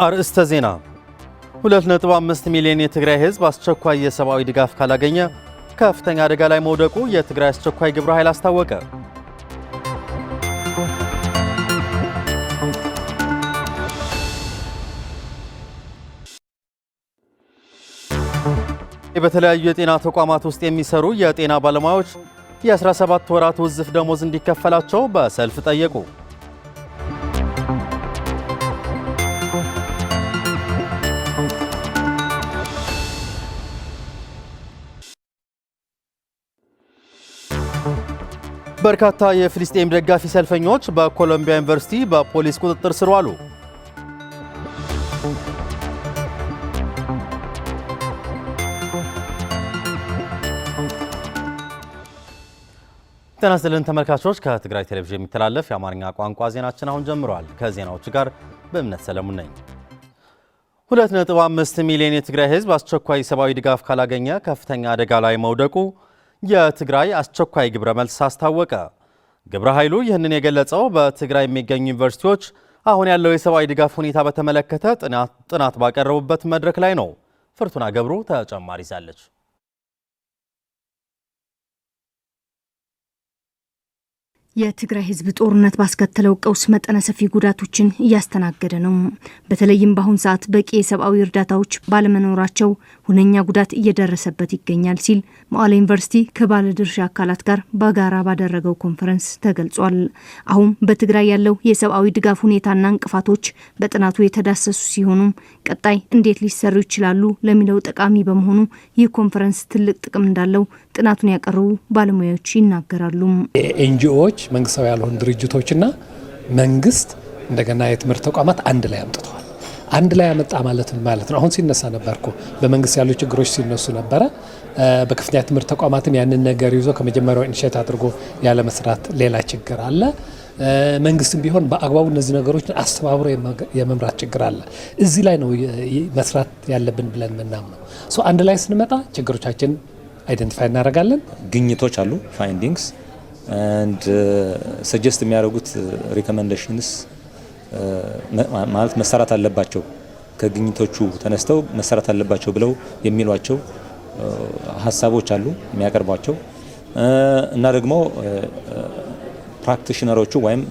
አርእስተ ዜና 2.5 ሚሊዮን የትግራይ ህዝብ አስቸኳይ የሰብአዊ ድጋፍ ካላገኘ ከፍተኛ አደጋ ላይ መውደቁ የትግራይ አስቸኳይ ግብረ ኃይል አስታወቀ። በተለያዩ የጤና ተቋማት ውስጥ የሚሰሩ የጤና ባለሙያዎች የ17 ወራት ውዝፍ ደሞዝ እንዲከፈላቸው በሰልፍ ጠየቁ። በርካታ የፍልስጤም ደጋፊ ሰልፈኞች በኮሎምቢያ ዩኒቨርሲቲ በፖሊስ ቁጥጥር ስር ዋሉ። ጤና ይስጥልን ተመልካቾች፣ ከትግራይ ቴሌቪዥን የሚተላለፍ የአማርኛ ቋንቋ ዜናችን አሁን ጀምሯል። ከዜናዎቹ ጋር በእምነት ሰለሞን ነኝ። 2.5 ሚሊዮን የትግራይ ህዝብ አስቸኳይ ሰብአዊ ድጋፍ ካላገኘ ከፍተኛ አደጋ ላይ መውደቁ የትግራይ አስቸኳይ ግብረ መልስ አስታወቀ። ግብረ ኃይሉ ይህንን የገለጸው በትግራይ የሚገኙ ዩኒቨርሲቲዎች አሁን ያለው የሰብአዊ ድጋፍ ሁኔታ በተመለከተ ጥናት ባቀረቡበት መድረክ ላይ ነው። ፍርቱና ገብሩ ተጨማሪ ይዛለች። የትግራይ ህዝብ ጦርነት ባስከተለው ቀውስ መጠነ ሰፊ ጉዳቶችን እያስተናገደ ነው። በተለይም በአሁን ሰዓት በቂ የሰብአዊ እርዳታዎች ባለመኖራቸው ሁነኛ ጉዳት እየደረሰበት ይገኛል ሲል መቀለ ዩኒቨርሲቲ ከባለድርሻ አካላት ጋር በጋራ ባደረገው ኮንፈረንስ ተገልጿል። አሁን በትግራይ ያለው የሰብአዊ ድጋፍ ሁኔታና እንቅፋቶች በጥናቱ የተዳሰሱ ሲሆኑ ቀጣይ እንዴት ሊሰሩ ይችላሉ ለሚለው ጠቃሚ በመሆኑ ይህ ኮንፈረንስ ትልቅ ጥቅም እንዳለው ጥናቱን ያቀረቡ ባለሙያዎች ይናገራሉ። ኤንጂኦዎች መንግስታዊ ያልሆኑ ድርጅቶችና መንግስት እንደገና የትምህርት ተቋማት አንድ ላይ አምጥተዋል። አንድ ላይ ያመጣ ማለት ነው። አሁን ሲነሳ ነበርኩ በመንግስት ያሉ ችግሮች ሲነሱ ነበረ። በከፍተኛ ትምህርት ተቋማትም ያንን ነገር ይዞ ከመጀመሪያው ኢኒሼት አድርጎ ያለ መስራት ሌላ ችግር አለ። መንግስትም ቢሆን በአግባቡ እነዚህ ነገሮችን አስተባብሮ የመምራት ችግር አለ። እዚህ ላይ ነው መስራት ያለብን ብለን ምናምን ነው። አንድ ላይ ስንመጣ ችግሮቻችን አይደንቲፋይ እናደርጋለን። ግኝቶች አሉ ፋይንዲንግስ and suggest የሚያደርጉት ሪኮመንዴሽንስ ማለት መሰራት አለባቸው ከግኝቶቹ ተነስተው መሰራት አለባቸው ብለው የሚሏቸው ሐሳቦች አሉ የሚያቀርቧቸው እና ደግሞ ፕራክቲሽነሮቹ ወይም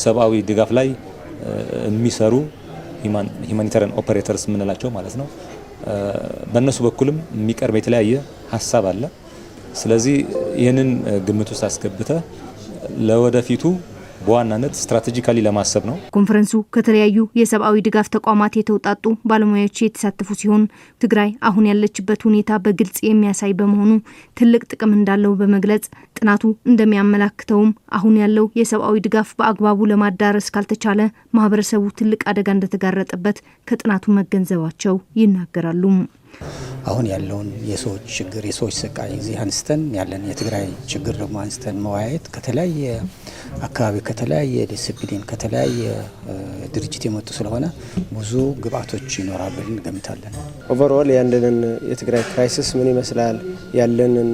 ሰብአዊ ድጋፍ ላይ የሚሰሩ ሁማኒታሪያን ኦፐሬተርስ የምንላቸው ማለት ነው። በእነሱ በኩልም የሚቀርብ የተለያየ ሐሳብ አለ። ስለዚህ ይህንን ግምት ውስጥ አስገብተ ለወደፊቱ በዋናነት ስትራቴጂካሊ ለማሰብ ነው። ኮንፈረንሱ ከተለያዩ የሰብአዊ ድጋፍ ተቋማት የተውጣጡ ባለሙያዎች የተሳተፉ ሲሆን ትግራይ አሁን ያለችበት ሁኔታ በግልጽ የሚያሳይ በመሆኑ ትልቅ ጥቅም እንዳለው በመግለጽ ጥናቱ እንደሚያመላክተውም አሁን ያለው የሰብአዊ ድጋፍ በአግባቡ ለማዳረስ ካልተቻለ ማህበረሰቡ ትልቅ አደጋ እንደተጋረጠበት ከጥናቱ መገንዘባቸው ይናገራሉ። አሁን ያለውን የሰዎች ችግር የሰዎች ስቃይ እዚህ አንስተን ያለን የትግራይ ችግር ደግሞ አንስተን መወያየት ከተለያየ አካባቢ ከተለያየ ዲሲፕሊን ከተለያየ ድርጅት የመጡ ስለሆነ ብዙ ግብአቶች ይኖራሉ እንገምታለን። ኦቨርኦል ያለንን የትግራይ ክራይሲስ ምን ይመስላል፣ ያለንን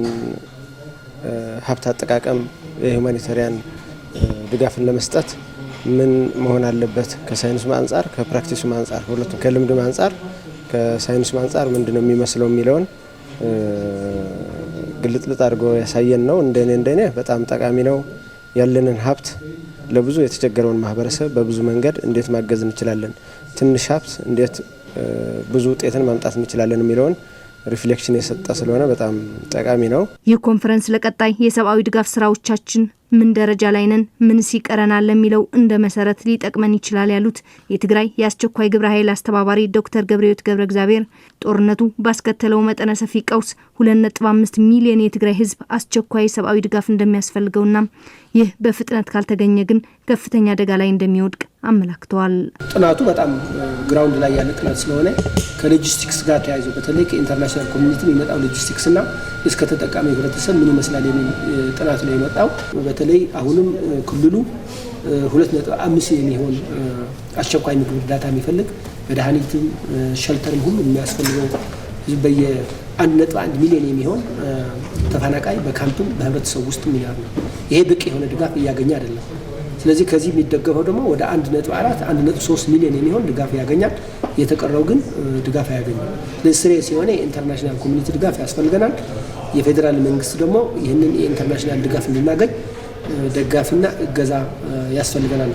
ሀብት አጠቃቀም የሁማኒታሪያን ድጋፍን ለመስጠት ምን መሆን አለበት ከሳይንሱ አንጻር ከፕራክቲሱ አንጻር ሁለቱም ከልምዱ አንጻር ከሳይንሱ አንጻር ምንድነው የሚመስለው የሚለውን ግልጥልጥ አድርጎ ያሳየን ነው። እንደኔ በጣም ጠቃሚ ነው። ያለንን ሀብት ለብዙ የተቸገረውን ማህበረሰብ በብዙ መንገድ እንዴት ማገዝ እንችላለን፣ ትንሽ ሀብት እንዴት ብዙ ውጤትን ማምጣት እንችላለን የሚለውን ሪፍሌክሽን የሰጠ ስለሆነ በጣም ጠቃሚ ነው። ይህ ኮንፈረንስ ለቀጣይ የሰብአዊ ድጋፍ ስራዎቻችን ምን ደረጃ ላይ ነን፣ ምን ሲቀረናል ለሚለው እንደ መሰረት ሊጠቅመን ይችላል ያሉት የትግራይ የአስቸኳይ ግብረ ኃይል አስተባባሪ ዶክተር ገብረሕይወት ገብረ እግዚአብሔር ጦርነቱ ባስከተለው መጠነ ሰፊ ቀውስ 2.5 ሚሊዮን የትግራይ ህዝብ አስቸኳይ ሰብአዊ ድጋፍ እንደሚያስፈልገውና ይህ በፍጥነት ካልተገኘ ግን ከፍተኛ አደጋ ላይ እንደሚወድቅ አመላክተዋል። ጥናቱ በጣም ግራውንድ ላይ ያለ ጥናት ስለሆነ ከሎጂስቲክስ ጋር ተያይዞ በተለይ ከኢንተርናሽናል ኮሚኒቲ የሚመጣው ሎጂስቲክስ እና እስከ ተጠቃሚ ህብረተሰብ ምን ይመስላል የሚል ጥናት ነው የመጣው። በተለይ አሁንም ክልሉ 2.5 የሚሆን አስቸኳይ ምግብ እርዳታ የሚፈልግ መድኃኒትም ሸልተርም ሁሉ የሚያስፈልገው በየ 1.1 ሚሊዮን የሚሆን ተፈናቃይ በካምፕም በህብረተሰብ ውስጥ የሚኖር ነው። ይሄ በቂ የሆነ ድጋፍ እያገኘ አይደለም። ስለዚህ ከዚህ የሚደገፈው ደግሞ ወደ 1.4 1.3 ሚሊዮን የሚሆን ድጋፍ ያገኛል። የተቀረው ግን ድጋፍ አያገኝም። ለስሬስ የሆነ የኢንተርናሽናል ኮሚኒቲ ድጋፍ ያስፈልገናል። የፌዴራል መንግስት ደግሞ ይህንን የኢንተርናሽናል ድጋፍ እንድናገኝ ደጋፊና እገዛ ያስፈልገናል።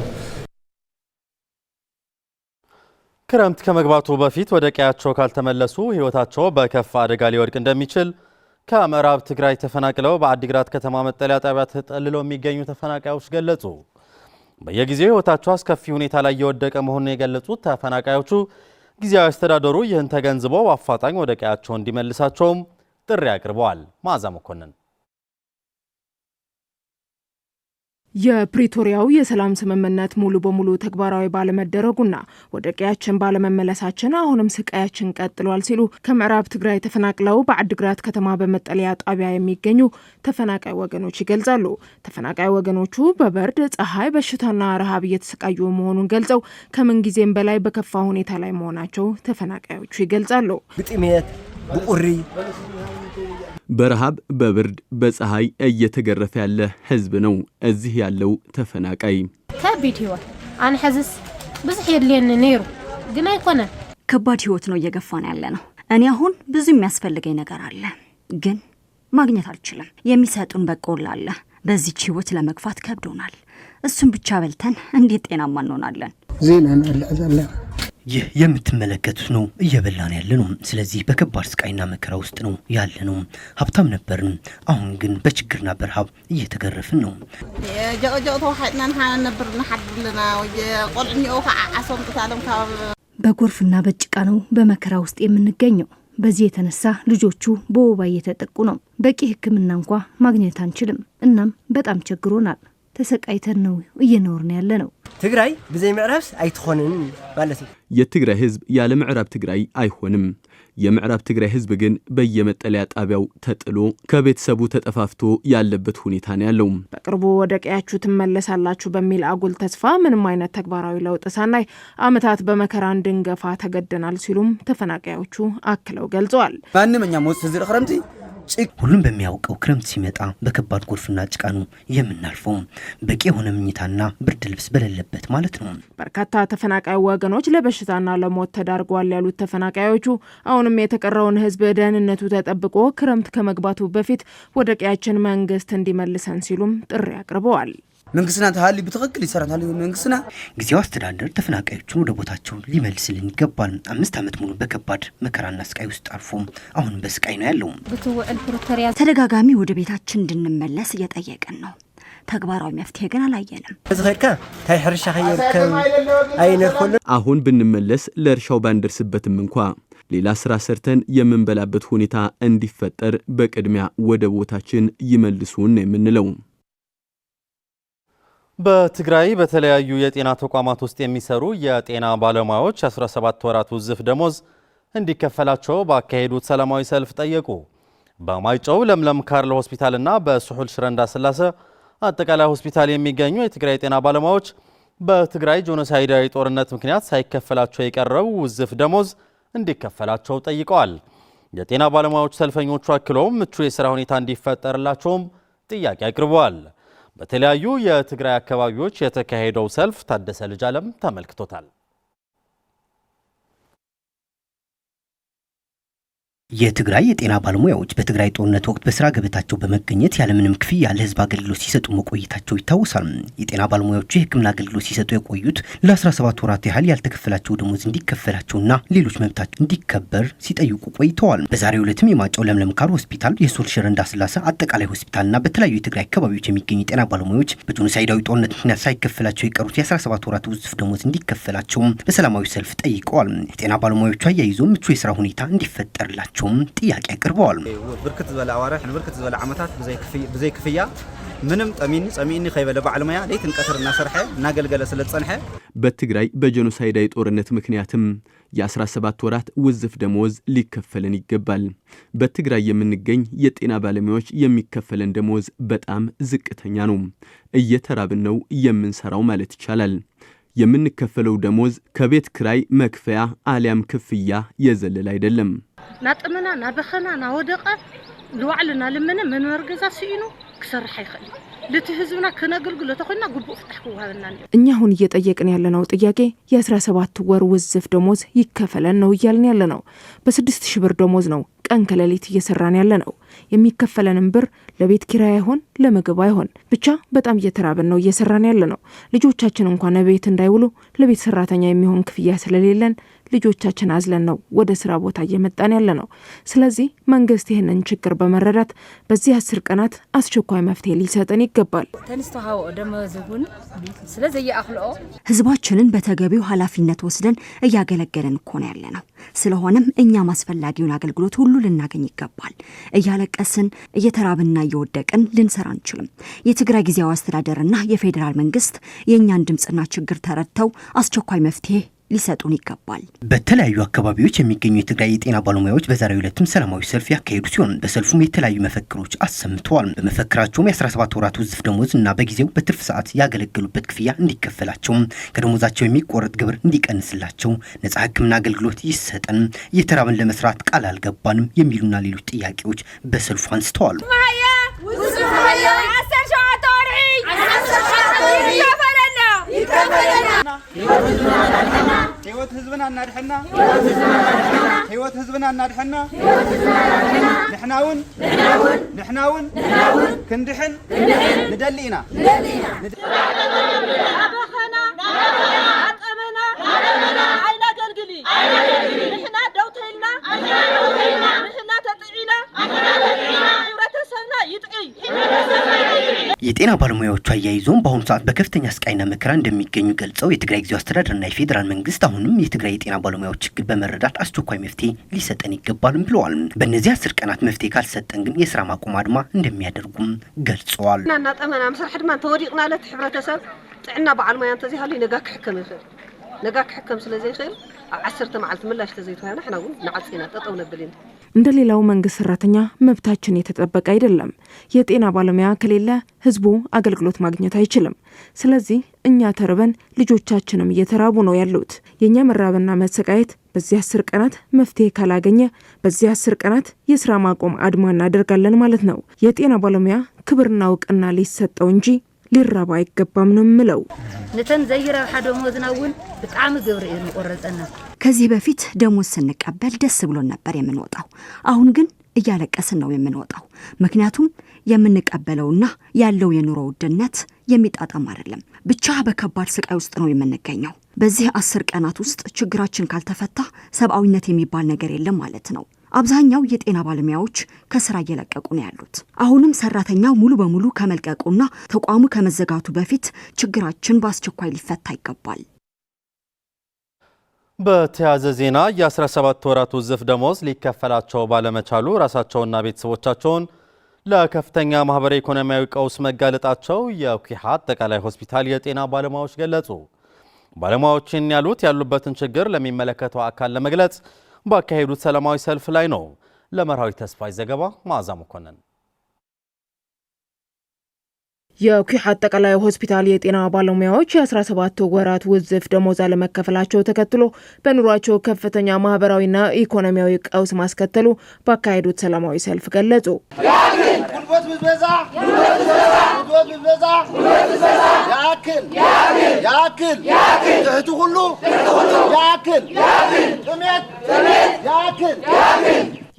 ክረምት ከመግባቱ በፊት ወደ ቀያቸው ካልተመለሱ ህይወታቸው በከፋ አደጋ ሊወድቅ እንደሚችል ከምዕራብ ትግራይ ተፈናቅለው በአዲግራት ከተማ መጠለያ ጣቢያ ተጠልለው የሚገኙ ተፈናቃዮች ገለጹ። በየጊዜው ህይወታቸው አስከፊ ሁኔታ ላይ እየወደቀ መሆኑን የገለጹት ተፈናቃዮቹ ጊዜያዊ አስተዳደሩ ይህን ተገንዝበው አፋጣኝ ወደ ቀያቸው እንዲመልሳቸውም ጥሪ አቅርበዋል። መዓዛ መኮንን የፕሪቶሪያው የሰላም ስምምነት ሙሉ በሙሉ ተግባራዊ ባለመደረጉና ወደ ቀያችን ባለመመለሳችን አሁንም ስቃያችን ቀጥሏል ሲሉ ከምዕራብ ትግራይ ተፈናቅለው በአዲግራት ከተማ በመጠለያ ጣቢያ የሚገኙ ተፈናቃይ ወገኖች ይገልጻሉ። ተፈናቃይ ወገኖቹ በበርድ፣ ፀሐይ፣ በሽታና ረሃብ እየተሰቃዩ መሆኑን ገልጸው ከምን ጊዜም በላይ በከፋ ሁኔታ ላይ መሆናቸው ተፈናቃዮቹ ይገልጻሉ። ብጥሜት ብቁሪ በረሃብ በብርድ በፀሐይ እየተገረፈ ያለ ህዝብ ነው እዚህ ያለው ተፈናቃይ። ከቢድ ህይወት አንሐዝስ ብዙሕ የለን ነይሩ ግን አይኮነ ከባድ ህይወት ነው እየገፋን ያለ ነው። እኔ አሁን ብዙ የሚያስፈልገኝ ነገር አለ ግን ማግኘት አልችልም። የሚሰጡን በቆላ አለ። በዚህ ህይወት ለመግፋት ከብዶናል። እሱን ብቻ በልተን እንዴት ጤናማ እንሆናለን? ዜና አለ ይህ የምትመለከቱት ነው እየበላን ያለ ነው። ስለዚህ በከባድ ስቃይና መከራ ውስጥ ነው ያለ ነው። ሀብታም ነበርን፣ አሁን ግን በችግርና በረሃብ እየተገረፍን ነው። በጎርፍና በጭቃ ነው በመከራ ውስጥ የምንገኘው። በዚህ የተነሳ ልጆቹ በወባ እየተጠቁ ነው። በቂ ሕክምና እንኳ ማግኘት አንችልም። እናም በጣም ቸግሮናል። ተሰቃይተን ነው እየኖርን ያለ ነው። ትግራይ በዘይ ምዕራብስ አይትኾንን ማለት ነው። የትግራይ ህዝብ ያለ ምዕራብ ትግራይ አይሆንም። የምዕራብ ትግራይ ህዝብ ግን በየመጠለያ ጣቢያው ተጥሎ ከቤተሰቡ ተጠፋፍቶ ያለበት ሁኔታ ነው ያለው። በቅርቡ ወደ ቀያችሁ ትመለሳላችሁ በሚል አጉል ተስፋ ምንም አይነት ተግባራዊ ለውጥ ሳናይ አመታት በመከራ እንድንገፋ ተገደናል ሲሉም ተፈናቃዮቹ አክለው ገልጸዋል። ማንመኛ ሞት ዝር ክረምቲ ሁሉም በሚያውቀው ክረምት ሲመጣ በከባድ ጎርፍና ጭቃ ነው የምናልፈው። በቂ የሆነ ምኝታና ብርድ ልብስ በሌለበት ማለት ነው። በርካታ ተፈናቃይ ወገኖች ለበሽታና ለሞት ተዳርገዋል ያሉት ተፈናቃዮቹ አሁንም የተቀረውን ህዝብ ደህንነቱ ተጠብቆ ክረምት ከመግባቱ በፊት ወደ ቀያችን መንግስት እንዲመልሰን ሲሉም ጥሪ አቅርበዋል። መንግስትና ተሃሊ በትክክል ይሰራታል። መንግስትና ጊዜያዊ አስተዳደር ተፈናቃዮቹን ወደ ቦታቸው ሊመልስልን ይገባል። 5 ዓመት ሙሉ በከባድ መከራና ስቃይ ውስጥ አልፎ አሁን በስቃይ ነው ያለው። ተደጋጋሚ ወደ ቤታችን እንድንመለስ እየጠየቀን ነው። ተግባራዊ መፍትሄ ግን አላየንም። ዝኸካ ታይ ሕርሻ ከየርከም አይነርኮል አሁን ብንመለስ ለእርሻው ባንደርስበትም እንኳ ሌላ ስራ ሰርተን የምንበላበት ሁኔታ እንዲፈጠር በቅድሚያ ወደ ቦታችን ይመልሱን ነው የምንለው። በትግራይ በተለያዩ የጤና ተቋማት ውስጥ የሚሰሩ የጤና ባለሙያዎች 17 ወራት ውዝፍ ደሞዝ እንዲከፈላቸው ባካሄዱት ሰላማዊ ሰልፍ ጠየቁ። በማይጨው ለምለም ካርል ሆስፒታልና በስሑል ሽረ እንዳስላሴ አጠቃላይ ሆስፒታል የሚገኙ የትግራይ ጤና ባለሙያዎች በትግራይ ጄኖሳይዳዊ ጦርነት ምክንያት ሳይከፈላቸው የቀረው ውዝፍ ደሞዝ እንዲከፈላቸው ጠይቀዋል። የጤና ባለሙያዎች ሰልፈኞቹ አክለውም ምቹ የሥራ ሁኔታ እንዲፈጠርላቸውም ጥያቄ አቅርበዋል። በተለያዩ የትግራይ አካባቢዎች የተካሄደው ሰልፍ ታደሰ ልጅ ዓለም ተመልክቶታል። የትግራይ የጤና ባለሙያዎች በትግራይ ጦርነት ወቅት በስራ ገበታቸው በመገኘት ያለምንም ክፍያ ለህዝብ አገልግሎት ሲሰጡ መቆየታቸው ይታወሳል። የጤና ባለሙያዎቹ የሕክምና አገልግሎት ሲሰጡ የቆዩት ለ17 ወራት ያህል ያልተከፈላቸው ደሞዝ እንዲከፈላቸውና ሌሎች መብታቸው እንዲከበር ሲጠይቁ ቆይተዋል። በዛሬው ዕለትም የማይጨው ለምለም ካርል ሆስፒታል፣ የስሑል ሽረ እንዳስላሴ አጠቃላይ ሆስፒታልና በተለያዩ የትግራይ አካባቢዎች የሚገኙ የጤና ባለሙያዎች በጄኖሳይዳዊ ጦርነት ምክንያት ሳይከፈላቸው የቀሩት የ17 ወራት ውዝፍ ደሞዝ እንዲከፈላቸው በሰላማዊ ሰልፍ ጠይቀዋል። የጤና ባለሙያዎቹ አያይዞ ምቹ የስራ ሁኔታ እንዲፈጠርላቸው ጥያቄ አቅርበዋል። ብርክት ዝበለ አዋርሕ ብርክት ዝበለ ዓመታት ብዘይ ክፍያ ምንም ጸሚኒ ከይበለ ባዕልሙያ ለይትን ቀትርና ሰርሐ እናገልገለ ስለጸንሐ በትግራይ በጄኖሳይዳዊ ጦርነት ምክንያትም የ17 ወራት ውዝፍ ደሞዝ ሊከፈለን ይገባል። በትግራይ የምንገኝ የጤና ባለሙያዎች የሚከፈለን ደሞዝ በጣም ዝቅተኛ ነው። እየተራብን ነው የምንሰራው ማለት ይቻላል። የምንከፈለው ደሞዝ ከቤት ክራይ መክፈያ አሊያም ክፍያ የዘለለ አይደለም። ናጥመና ናበኸና ናወደቀ ለዋዕልና ለመነ መንበር ገዛ ሲኢኑ ክሰርሕ ይኽእል ለተህዝብና ከነገልግሎ ተኮና ጉቡ ፍታህ ወሃብና እኛ አሁን እየጠየቅን ያለነው ጥያቄ የ17 ወር ውዝፍ ደሞዝ ይከፈለን ነው እያልን ያለነው። በ6000 ብር ደሞዝ ነው ቀን ከሌሊት እየሰራን ያለነው። የሚከፈለንም ብር ለቤት ኪራይ አይሆን ለምግብ አይሆን ብቻ በጣም እየተራበን ነው እየሰራን ያለነው። ልጆቻችን እንኳን ቤት እንዳይውሉ ለቤት ሰራተኛ የሚሆን ክፍያ ስለሌለን ልጆቻችን አዝለን ነው ወደ ስራ ቦታ እየመጣን ያለነው። ስለዚህ መንግስት ይህንን ችግር በመረዳት በዚህ 10 ቀናት አስቸኳይ መፍትሄ ሊሰጠን ይገባል። ተንስተሃው ደመዝጉን ስለዚህ ያخلኦ ህዝባችንን በተገቢው ኃላፊነት ወስደን እያገለገለን እኮ ነው ያለነው። ስለሆነም እኛ ማስፈላጊውን አገልግሎት ሁሉ ልናገኝ ይገባል። እያለቀስን እየተራብንና እየወደቅን ልንሰራ አንችልም። የትግራይ ጊዜያዊ አስተዳደርና የፌዴራል መንግስት የኛን ድምጽና ችግር ተረድተው አስቸኳይ መፍትሄ ሊሰጡን ይገባል። በተለያዩ አካባቢዎች የሚገኙ የትግራይ የጤና ባለሙያዎች በዛሬው ዕለትም ሰላማዊ ሰልፍ ያካሄዱ ሲሆን በሰልፉም የተለያዩ መፈክሮች አሰምተዋል። በመፈክራቸውም የ17 ወራት ውዝፍ ደሞዝ እና በጊዜው በትርፍ ሰዓት ያገለገሉበት ክፍያ እንዲከፈላቸው፣ ከደሞዛቸው የሚቆረጥ ግብር እንዲቀንስላቸው፣ ነጻ ሕክምና አገልግሎት ይሰጠን፣ እየተራብን ለመስራት ቃል አልገባንም የሚሉና ሌሎች ጥያቄዎች በሰልፉ አንስተዋል። ህይወት ህዝብና እናድሕና ህይወት ህዝብና እናድሕና ንሕናውን ክንድሕን ንደሊና አበኸና አጠመና አይና ገልግሊ ንሕና ደውተይልና ንሕና ተጥዒና ህብረተሰብና ይጥዕይ። የጤና ባለሙያዎቹ አያይዞም በአሁኑ ሰዓት በከፍተኛ ስቃይና መከራ እንደሚገኙ ገልጸው የትግራይ ጊዜያዊ አስተዳደርና የፌዴራል መንግስት አሁንም የትግራይ የጤና ባለሙያዎች ችግር በመረዳት አስቸኳይ መፍትሄ ሊሰጠን ይገባልም ብለዋል። በእነዚህ 10 ቀናት መፍትሄ ካልሰጠን ግን የስራ ማቆም አድማ እንደሚያደርጉም ገልጸዋል። እና ጠመና መስርሕ ድማ ተወዲቅናለት ህብረተሰብ ጥዕና በዓል ሙያ እንተዚህ ሃሊ ነጋ ክሕከም ይኽእል ነጋ ክሕከም ስለዚህ ይኽእል 10 መዓልት ምላሽ ተዘይተዋና ሕናው ንዓጽና ተጠው ነብልን እንደ ሌላው መንግስት ሰራተኛ መብታችን የተጠበቀ አይደለም። የጤና ባለሙያ ከሌለ ህዝቡ አገልግሎት ማግኘት አይችልም። ስለዚህ እኛ ተርበን ልጆቻችንም እየተራቡ ነው ያሉት። የኛ መራብና መሰቃየት በዚህ 10 ቀናት መፍትሄ ካላገኘ በዚህ 10 ቀናት የስራ ማቆም አድማ እናደርጋለን ማለት ነው። የጤና ባለሙያ ክብርና እውቅና ሊሰጠው እንጂ ሊራባ አይገባም ነው ምለው። ነተን ዘይራ ሐዶም ወዝናውን በጣም ግብር ይቆረጠና ከዚህ በፊት ደሞዝ ስንቀበል ደስ ብሎን ነበር የምንወጣው። አሁን ግን እያለቀስን ነው የምንወጣው። ምክንያቱም የምንቀበለውና ያለው የኑሮ ውድነት የሚጣጣም አይደለም። ብቻ በከባድ ስቃይ ውስጥ ነው የምንገኘው። በዚህ 10 ቀናት ውስጥ ችግራችን ካልተፈታ ሰብአዊነት የሚባል ነገር የለም ማለት ነው። አብዛኛው የጤና ባለሙያዎች ከስራ እየለቀቁ ነው ያሉት። አሁንም ሰራተኛው ሙሉ በሙሉ ከመልቀቁና ተቋሙ ከመዘጋቱ በፊት ችግራችን በአስቸኳይ ሊፈታ ይገባል። በተያያዘ ዜና የ17 ወራት ውዝፍ ደሞዝ ሊከፈላቸው ባለመቻሉ ራሳቸውና ቤተሰቦቻቸውን ለከፍተኛ ማህበራዊ ኢኮኖሚያዊ ቀውስ መጋለጣቸው የኩሓ አጠቃላይ ሆስፒታል የጤና ባለሙያዎች ገለጹ። ባለሙያዎችን ያሉበትን ችግር ለሚመለከተው አካል ለመግለጽ ባካሄዱት ሰላማዊ ሰልፍ ላይ ነው። ለመርሃዊ ተስፋይ ዘገባ ማዕዛ መኮንን። የኩሓ አጠቃላይ ሆስፒታል የጤና ባለሙያዎች የ17 ወራት ውዝፍ ደሞዝ አለመከፈላቸው ተከትሎ በኑሯቸው ከፍተኛ ማህበራዊና ኢኮኖሚያዊ ቀውስ ማስከተሉ ባካሄዱት ሰላማዊ ሰልፍ ገለጹ።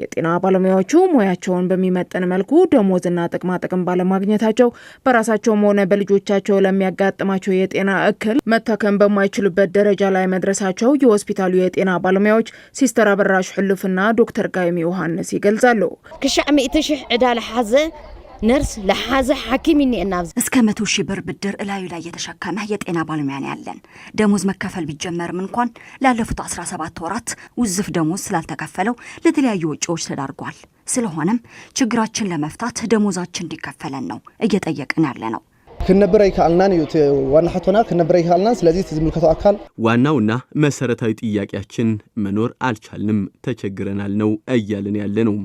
የጤና ባለሙያዎቹ ሙያቸውን በሚመጥን መልኩ ደሞዝና ጥቅማ ጥቅም ባለማግኘታቸው በራሳቸውም ሆነ በልጆቻቸው ለሚያጋጥማቸው የጤና እክል መታከም በማይችሉበት ደረጃ ላይ መድረሳቸው የሆስፒታሉ የጤና ባለሙያዎች ሲስተር አበራሽ ሕልፍና ዶክተር ጋይሚ ዮሐንስ ይገልጻሉ። ክሻዕ 100,000 ዕዳ ለሓዘ ነርስ ለሓዘ ሐኪም ይነናብዝ እስከ 100,000 ብር ብድር እላዩ ላይ የተሸከመ የጤና ባለሙያ ነው ያለን። ደሞዝ መከፈል ቢጀመርም እንኳን ላለፉት 17 ወራት ውዝፍ ደሞዝ ስላልተከፈለው ለተለያዩ ወጪዎች ተዳርጓል። ስለሆነም ችግራችን ለመፍታት ደሞዛችን እንዲከፈለን ነው እየጠየቅን ያለ ነው። ክንብረይ ካልናን እዩ ዋና ሐቶና ክንብረይ ካልናን ስለዚህ ዝምልከተው አካል ዋናውና መሰረታዊ ጥያቄያችን መኖር አልቻልንም ተቸግረናል ነው እያልን ያለ ነው።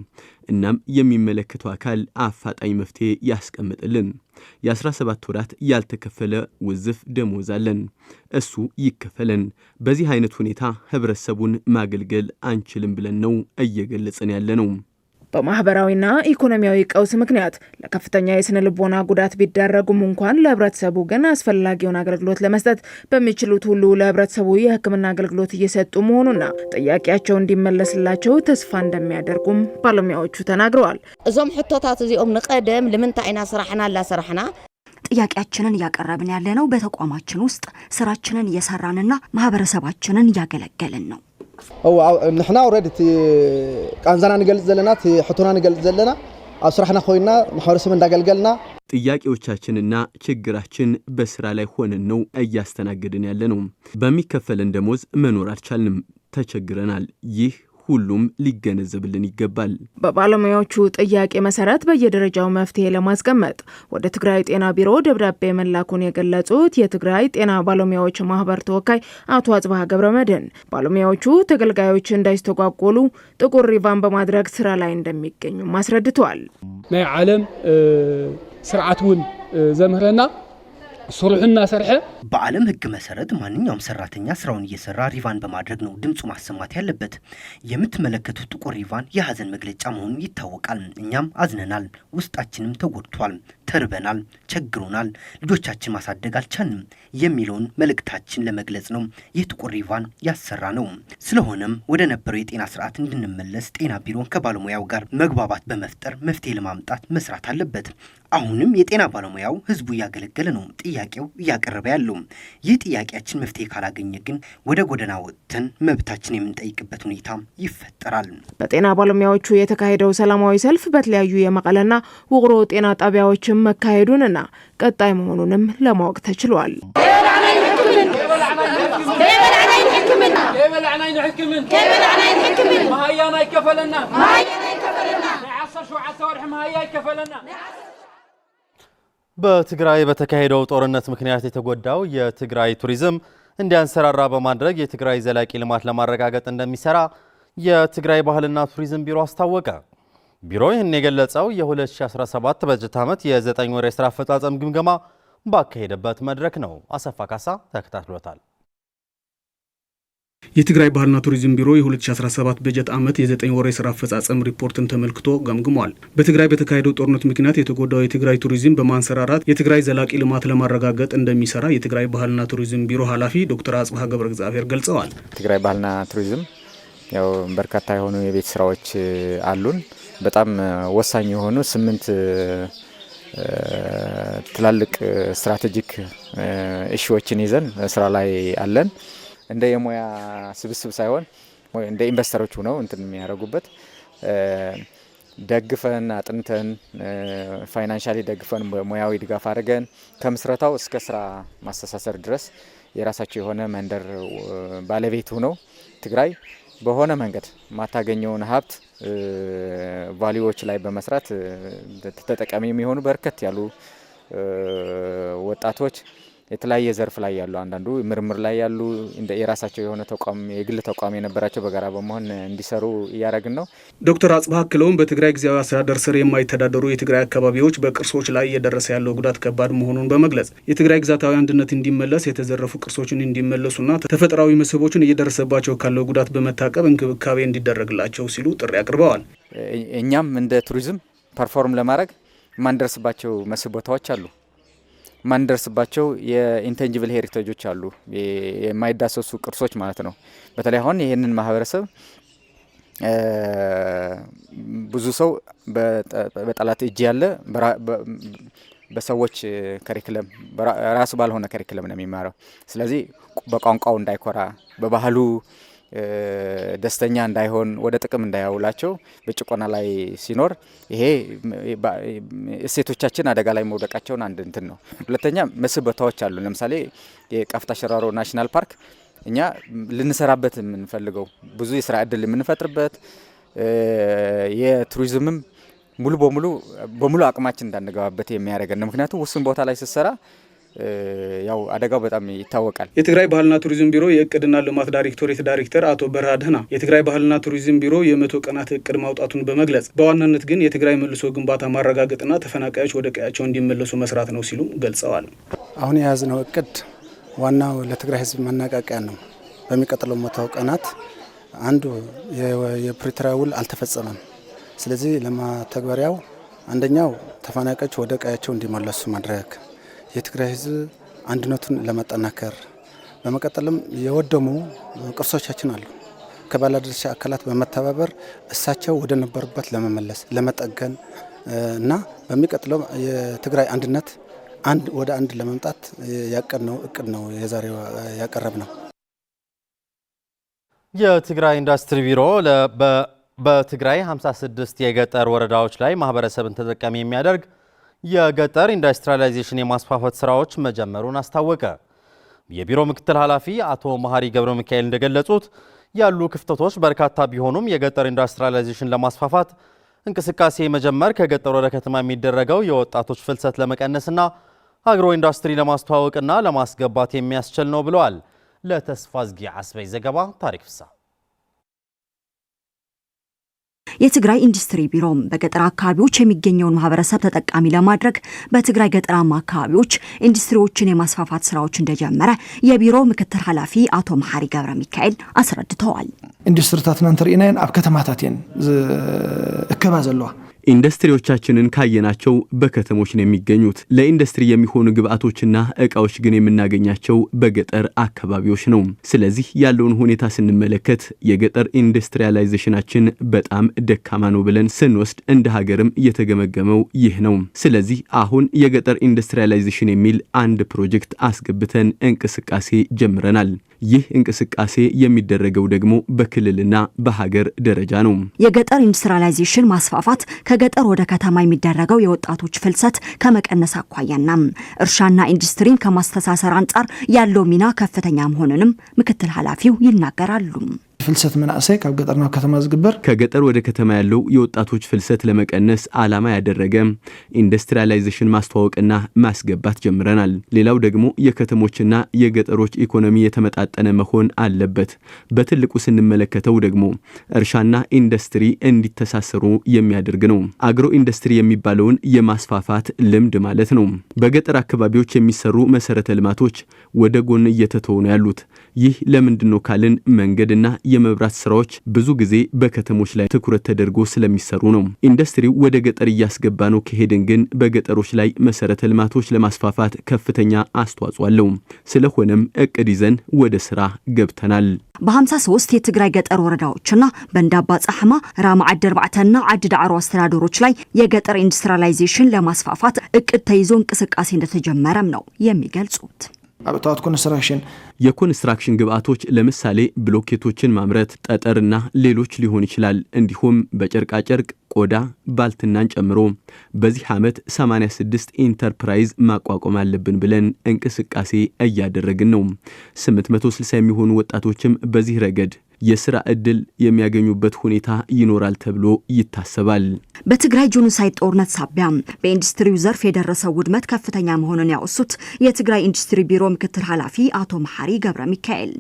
እናም የሚመለከተው አካል አፋጣኝ መፍትሄ ያስቀምጥልን። የ17 ወራት ያልተከፈለ ውዝፍ ደሞዝ አለን፣ እሱ ይከፈለን። በዚህ አይነት ሁኔታ ህብረተሰቡን ማገልገል አንችልም ብለን ነው እየገለጽን ያለ ነው። በማህበራዊና ኢኮኖሚያዊ ቀውስ ምክንያት ለከፍተኛ የስነ ልቦና ጉዳት ቢዳረጉም እንኳን ለህብረተሰቡ ግን አስፈላጊውን አገልግሎት ለመስጠት በሚችሉት ሁሉ ለህብረተሰቡ የሕክምና አገልግሎት እየሰጡ መሆኑና ጥያቄያቸው እንዲመለስላቸው ተስፋ እንደሚያደርጉም ባለሙያዎቹ ተናግረዋል። እዞም ሕቶታት እዚኦም ንቀደም ለምንታይና ስራሕና ላሰራሕና ጥያቄያችንን እያቀረብን ያለነው በተቋማችን ውስጥ ስራችንን እየሰራንና ማህበረሰባችንን እያገለገልን ነው። ንሕና ኦልሬዲ ቃንዛና ንገልጽ ዘለና ሕቶና ንገልጽ ዘለና ኣብ ስራሕና ኮይና ማህበረሰብ እንዳገልገልና ጥያቄዎቻችንና ችግራችን በስራ ላይ ሆነን ነው እያስተናገድን ያለ ነው። በሚከፈለን ደሞዝ መኖር አልቻልንም፣ ተቸግረናል። ይህ ሁሉም ሊገነዘብልን ይገባል። በባለሙያዎቹ ጥያቄ መሰረት በየደረጃው መፍትሄ ለማስቀመጥ ወደ ትግራይ ጤና ቢሮ ደብዳቤ መላኩን የገለጹት የትግራይ ጤና ባለሙያዎች ማህበር ተወካይ አቶ አጽባህ ገብረመድህን ባለሙያዎቹ ተገልጋዮች እንዳይስተጓጎሉ ጥቁር ሪቫን በማድረግ ስራ ላይ እንደሚገኙ አስረድተዋል። ናይ ዓለም ስርዓቱን ዘምህረና ሱሩሕና ሰርሐ በዓለም ህግ መሰረት ማንኛውም ሰራተኛ ስራውን እየሰራ ሪቫን በማድረግ ነው ድምጹ ማሰማት ያለበት። የምትመለከቱት ጥቁር ሪቫን የሀዘን መግለጫ መሆኑ ይታወቃል። እኛም አዝነናል፣ ውስጣችንም ተጎድቷል፣ ተርበናል፣ ቸግሮናል፣ ልጆቻችን ማሳደግ አልቻልንም የሚለውን መልእክታችን ለመግለጽ ነው ይህ ጥቁር ሪቫን ያሰራ ነው። ስለሆነም ወደ ነበረው የጤና ስርዓት እንድንመለስ ጤና ቢሮን ከባለሙያው ጋር መግባባት በመፍጠር መፍትሄ ለማምጣት መስራት አለበት። አሁንም የጤና ባለሙያው ህዝቡ እያገለገለ ነው ጥያቄው እያቀረበ ያለው። ይህ ጥያቄያችን መፍትሄ ካላገኘ ግን ወደ ጎዳና ወጥተን መብታችን የምንጠይቅበት ሁኔታ ይፈጠራል። በጤና ባለሙያዎቹ የተካሄደው ሰላማዊ ሰልፍ በተለያዩ የመቀለና ውቅሮ ጤና ጣቢያዎችን መካሄዱንና ቀጣይ መሆኑንም ለማወቅ ተችሏል። በትግራይ በተካሄደው ጦርነት ምክንያት የተጎዳው የትግራይ ቱሪዝም እንዲያንሰራራ በማድረግ የትግራይ ዘላቂ ልማት ለማረጋገጥ እንደሚሰራ የትግራይ ባህልና ቱሪዝም ቢሮ አስታወቀ። ቢሮ ይህን የገለጸው የ2017 በጀት ዓመት የ9 ወር የሥራ አፈጻጸም ግምገማ ባካሄደበት መድረክ ነው። አሰፋ ካሳ ተከታትሎታል። የትግራይ ባህልና ቱሪዝም ቢሮ የ2017 በጀት ዓመት የ9 ወር የሥራ አፈጻጸም ሪፖርትን ተመልክቶ ገምግሟል። በትግራይ በተካሄደው ጦርነት ምክንያት የተጎዳው የትግራይ ቱሪዝም በማንሰራራት የትግራይ ዘላቂ ልማት ለማረጋገጥ እንደሚሰራ የትግራይ ባህልና ቱሪዝም ቢሮ ኃላፊ ዶክተር አጽባህ ገብረ እግዚአብሔር ገልጸዋል። ትግራይ ባህልና ቱሪዝም ያው በርካታ የሆኑ የቤት ስራዎች አሉን። በጣም ወሳኝ የሆኑ 8 ትላልቅ ስትራቴጂክ ኢሹዎችን ይዘን ስራ ላይ አለን። እንደ የሙያ ስብስብ ሳይሆን እንደ ኢንቨስተሮች ሆነው እንትን የሚያደርጉበት ደግፈን አጥንተን ፋይናንሻሊ ደግፈን ሙያዊ ድጋፍ አድርገን ከምስረታው እስከ ስራ ማስተሳሰር ድረስ የራሳቸው የሆነ መንደር ባለቤት ሆነው ትግራይ በሆነ መንገድ ማታገኘውን ሀብት ቫልዩዎች ላይ በመስራት ተጠቃሚ የሚሆኑ በርከት ያሉ ወጣቶች የተለያየ ዘርፍ ላይ ያሉ አንዳንዱ ምርምር ላይ ያሉ እንደ የራሳቸው የሆነ ተቋም የግል ተቋም የነበራቸው በጋራ በመሆን እንዲሰሩ እያደረግን ነው። ዶክተር አጽባህ አክለውም በትግራይ ጊዜያዊ አስተዳደር ስር የማይተዳደሩ የትግራይ አካባቢዎች በቅርሶች ላይ እየደረሰ ያለው ጉዳት ከባድ መሆኑን በመግለጽ የትግራይ ግዛታዊ አንድነት እንዲመለስ የተዘረፉ ቅርሶችን እንዲመለሱና ተፈጥሯዊ መስህቦችን እየደረሰባቸው ካለው ጉዳት በመታቀብ እንክብካቤ እንዲደረግላቸው ሲሉ ጥሪ አቅርበዋል። እኛም እንደ ቱሪዝም ፐርፎርም ለማድረግ ማንደርስባቸው መስህብ ቦታዎች አሉ። ማንደርስባቸው የኢንቴንጂብል ሄሪቴጆች አሉ፣ የማይዳሰሱ ቅርሶች ማለት ነው። በተለይ አሁን ይህንን ማህበረሰብ ብዙ ሰው በጠላት እጅ ያለ በሰዎች ከሪክለም ራሱ ባልሆነ ከሪክለም ነው የሚማረው። ስለዚህ በቋንቋው እንዳይኮራ በባህሉ ደስተኛ እንዳይሆን ወደ ጥቅም እንዳያውላቸው በጭቆና ላይ ሲኖር ይሄ እሴቶቻችን አደጋ ላይ መውደቃቸውን አንድ እንትን ነው። ሁለተኛ መስህብ ቦታዎች አሉ። ለምሳሌ የቃፍታ ሸራሮ ናሽናል ፓርክ እኛ ልንሰራበት የምንፈልገው ብዙ የስራ እድል የምንፈጥርበት የቱሪዝምም ሙሉ በሙሉ አቅማችን እንዳንገባበት የሚያደርገን ነው። ምክንያቱም ውስን ቦታ ላይ ስትሰራ ያው አደጋው በጣም ይታወቃል። የትግራይ ባህልና ቱሪዝም ቢሮ የእቅድና ልማት ዳይሬክቶሬት ዳይሬክተር አቶ በርሃ ደህና የትግራይ ባህልና ቱሪዝም ቢሮ የ100 ቀናት እቅድ ማውጣቱን በመግለጽ በዋናነት ግን የትግራይ መልሶ ግንባታ ማረጋገጥና ተፈናቃዮች ወደ ቀያቸው እንዲመለሱ መስራት ነው ሲሉ ገልጸዋል። አሁን የያዝነው እቅድ ዋናው ለትግራይ ሕዝብ ማነቃቂያ ነው። በሚቀጥለው 100 ቀናት አንዱ የፕሪቶሪያ ውል አልተፈጸመም። ስለዚህ ለማተግበሪያው አንደኛው ተፈናቃዮች ወደ ቀያቸው እንዲመለሱ ማድረግ፣ የትግራይ ህዝብ አንድነቱን ለማጠናከር፣ በመቀጠልም የወደሙ ቅርሶቻችን አሉ ከባለድርሻ አካላት በመተባበር እሳቸው ወደ ነበሩበት ለመመለስ ለመጠገን እና በሚቀጥለው የትግራይ አንድነት ወደ አንድ ለመምጣት ያቀድነው እቅድ ነው የዛሬው ያቀረብነው። የትግራይ ኢንዱስትሪ ቢሮ በትግራይ 56 የገጠር ወረዳዎች ላይ ማህበረሰብን ተጠቃሚ የሚያደርግ የገጠር ኢንዱስትሪያላይዜሽን የማስፋፋት ስራዎች መጀመሩን አስታወቀ። የቢሮ ምክትል ኃላፊ አቶ መሐሪ ገብረ ሚካኤል እንደገለጹት ያሉ ክፍተቶች በርካታ ቢሆኑም የገጠር ኢንዱስትሪያላይዜሽን ለማስፋፋት እንቅስቃሴ መጀመር ከገጠር ወደ ከተማ የሚደረገው የወጣቶች ፍልሰት ለመቀነስና አግሮ ኢንዱስትሪ ለማስተዋወቅና ለማስገባት የሚያስችል ነው ብለዋል። ለተስፋ ዝጊ አስበይ ዘገባ ታሪክ ፍሳ። የትግራይ ኢንዱስትሪ ቢሮም በገጠር አካባቢዎች የሚገኘውን ማህበረሰብ ተጠቃሚ ለማድረግ በትግራይ ገጠራማ አካባቢዎች ኢንዱስትሪዎችን የማስፋፋት ስራዎች እንደጀመረ የቢሮው ምክትል ኃላፊ አቶ መሐሪ ገብረ ሚካኤል አስረድተዋል። ኢንዱስትሪታትና እንተርኢናን ኣብ ከተማታትን እከባ ዘለዋ ኢንዱስትሪዎቻችንን ካየናቸው በከተሞች ነው የሚገኙት። ለኢንዱስትሪ የሚሆኑ ግብአቶችና እቃዎች ግን የምናገኛቸው በገጠር አካባቢዎች ነው። ስለዚህ ያለውን ሁኔታ ስንመለከት የገጠር ኢንዱስትሪያላይዜሽናችን በጣም ደካማ ነው ብለን ስንወስድ እንደ ሀገርም የተገመገመው ይህ ነው። ስለዚህ አሁን የገጠር ኢንዱስትሪያላይዜሽን የሚል አንድ ፕሮጀክት አስገብተን እንቅስቃሴ ጀምረናል። ይህ እንቅስቃሴ የሚደረገው ደግሞ በክልልና በሀገር ደረጃ ነው። የገጠር ኢንዱስትሪያላይዜሽን ማስፋፋት ከገጠር ወደ ከተማ የሚደረገው የወጣቶች ፍልሰት ከመቀነስ አኳያና እርሻና ኢንዱስትሪን ከማስተሳሰር አንጻር ያለው ሚና ከፍተኛ መሆኑንም ምክትል ኃላፊው ይናገራሉ። ፍልሰት መናእሰይ ካብ ገጠር ናብ ከተማ ዝግበር ከገጠር ወደ ከተማ ያለው የወጣቶች ፍልሰት ለመቀነስ ዓላማ ያደረገ ኢንዱስትሪያላይዜሽን ማስተዋወቅና ማስገባት ጀምረናል። ሌላው ደግሞ የከተሞችና የገጠሮች ኢኮኖሚ የተመጣጠነ መሆን አለበት። በትልቁ ስንመለከተው ደግሞ እርሻና ኢንዱስትሪ እንዲተሳሰሩ የሚያደርግ ነው። አግሮ ኢንዱስትሪ የሚባለውን የማስፋፋት ልምድ ማለት ነው። በገጠር አካባቢዎች የሚሰሩ መሰረተ ልማቶች ወደ ጎን እየተተው ነው ያሉት። ይህ ለምንድነው ካልን መንገድና የመብራት ስራዎች ብዙ ጊዜ በከተሞች ላይ ትኩረት ተደርጎ ስለሚሰሩ ነው። ኢንዱስትሪው ወደ ገጠር እያስገባ ነው ከሄድን ግን በገጠሮች ላይ መሰረተ ልማቶች ለማስፋፋት ከፍተኛ አስተዋጽኦ አለው። ስለሆነም እቅድ ይዘን ወደ ስራ ገብተናል። በ53 የትግራይ ገጠር ወረዳዎችና በእንዳባ ጻሕማ፣ ራማ ዓዲ 4ና ዓዲ ዳዕሮ አስተዳደሮች ላይ የገጠር ኢንዱስትሪያላይዜሽን ለማስፋፋት እቅድ ተይዞ እንቅስቃሴ እንደተጀመረም ነው የሚገልጹት። አብታውት ኮንስትራክሽን የኮንስትራክሽን ግብአቶች ለምሳሌ ብሎኬቶችን ማምረት፣ ጠጠርና ሌሎች ሊሆን ይችላል። እንዲሁም በጨርቃ ጨርቅ፣ ቆዳ፣ ባልትናን ጨምሮ በዚህ ዓመት 86 ኢንተርፕራይዝ ማቋቋም አለብን ብለን እንቅስቃሴ እያደረግን ነው። 860 የሚሆኑ ወጣቶችም በዚህ ረገድ የስራ ዕድል የሚያገኙበት ሁኔታ ይኖራል ተብሎ ይታሰባል። በትግራይ ጄኖሳይድ ጦርነት ሳቢያ በኢንዱስትሪው ዘርፍ የደረሰው ውድመት ከፍተኛ መሆኑን ያወሱት የትግራይ ኢንዱስትሪ ቢሮ ምክትል ኃላፊ አቶ መሐሪ ገብረ ሚካኤል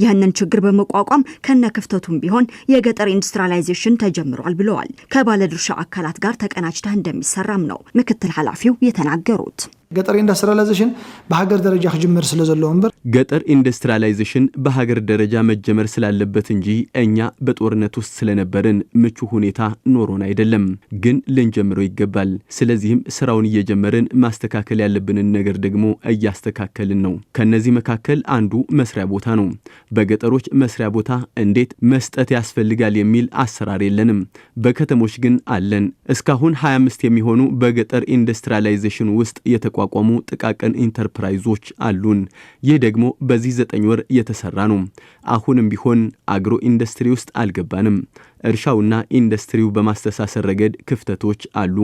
ይህንን ችግር በመቋቋም ከነ ክፍተቱም ቢሆን የገጠር ኢንዱስትሪያላይዜሽን ተጀምሯል ብለዋል። ከባለድርሻ አካላት ጋር ተቀናጅተህ እንደሚሰራም ነው ምክትል ኃላፊው የተናገሩት። ገጠር ኢንዱስትሪያላይዜሽን በሀገር ደረጃ ጅምር ስለዘለው እንበር ገጠር ኢንዱስትሪያላይዜሽን በሀገር ደረጃ መጀመር ስላለበት እንጂ እኛ በጦርነት ውስጥ ስለነበርን ምቹ ሁኔታ ኖሮን አይደለም፣ ግን ልንጀምረው ይገባል። ስለዚህም ስራውን እየጀመርን ማስተካከል ያለብንን ነገር ደግሞ እያስተካከልን ነው። ከነዚህ መካከል አንዱ መስሪያ ቦታ ነው። በገጠሮች መስሪያ ቦታ እንዴት መስጠት ያስፈልጋል የሚል አሰራር የለንም። በከተሞች ግን አለን። እስካሁን 25 የሚሆኑ በገጠር ኢንዱስትሪያላይዜሽን ውስጥ የተቋቋሙ ጥቃቅን ኢንተርፕራይዞች አሉን። ይህ ደግሞ በዚህ 9 ወር የተሰራ ነው። አሁንም ቢሆን አግሮ ኢንዱስትሪ ውስጥ አልገባንም። እርሻውና ኢንዱስትሪው በማስተሳሰር ረገድ ክፍተቶች አሉ።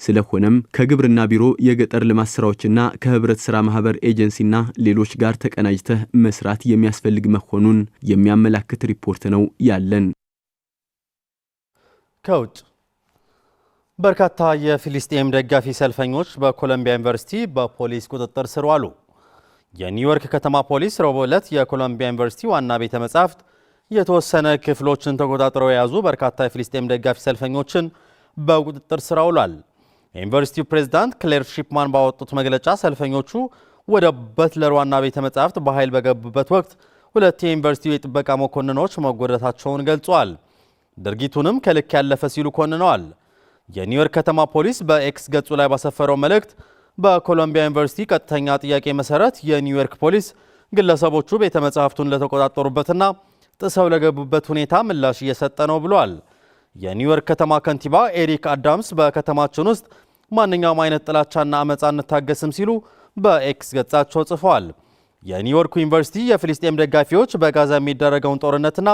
ስለሆነም ከግብርና ቢሮ የገጠር ልማት ስራዎችና ከህብረት ስራ ማህበር ኤጀንሲና ሌሎች ጋር ተቀናጅተህ መስራት የሚያስፈልግ መሆኑን የሚያመላክት ሪፖርት ነው ያለን። ከውጭ በርካታ የፊሊስጤም ደጋፊ ሰልፈኞች በኮሎምቢያ ዩኒቨርሲቲ በፖሊስ ቁጥጥር ስር ዋሉ። የኒውዮርክ ከተማ ፖሊስ ረቡዕ ዕለት የኮሎምቢያ ዩኒቨርሲቲ ዋና ቤተ መጻሕፍት የተወሰነ ክፍሎችን ተቆጣጥረው የያዙ በርካታ የፊሊስጤም ደጋፊ ሰልፈኞችን በቁጥጥር ስር አውሏል። የዩኒቨርሲቲው ፕሬዝዳንት ክሌር ሺፕማን ባወጡት መግለጫ ሰልፈኞቹ ወደ በትለር ዋና ቤተ መጻሕፍት በኃይል በገቡበት ወቅት 2 የዩኒቨርሲቲው የጥበቃ መኮንኖች መጎዳታቸውን ገልጸዋል። ድርጊቱንም ከልክ ያለፈ ሲሉ ኮንነዋል። የኒውዮርክ ከተማ ፖሊስ በኤክስ ገጹ ላይ ባሰፈረው መልእክት በኮሎምቢያ ዩኒቨርሲቲ ቀጥተኛ ጥያቄ መሰረት የኒውዮርክ ፖሊስ ግለሰቦቹ ቤተ መጻሕፍቱን ለተቆጣጠሩበትና ጥሰው ለገቡበት ሁኔታ ምላሽ እየሰጠ ነው ብሏል። የኒውዮርክ ከተማ ከንቲባ ኤሪክ አዳምስ በከተማችን ውስጥ ማንኛውም አይነት ጥላቻና አመጻ እንታገስም ሲሉ በኤክስ ገጻቸው ጽፈዋል። የኒውዮርክ ዩኒቨርሲቲ የፍልስጤም ደጋፊዎች በጋዛ የሚደረገውን ጦርነትና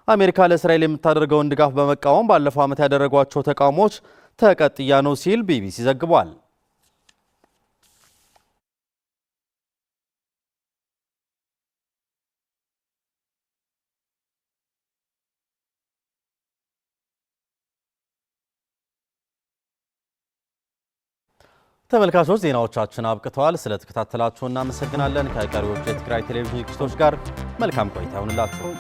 አሜሪካ ለእስራኤል የምታደርገውን ድጋፍ በመቃወም ባለፈው ዓመት ያደረጓቸው ተቃውሞዎች ተቀጥያ ነው ሲል ቢቢሲ ዘግቧል። ተመልካቾች ዜናዎቻችን አብቅተዋል። ስለተከታተላችሁ እናመሰግናለን። ከቀሪዎቹ የትግራይ ቴሌቪዥን ዝግጅቶች ጋር መልካም ቆይታ ይሁንላችሁ።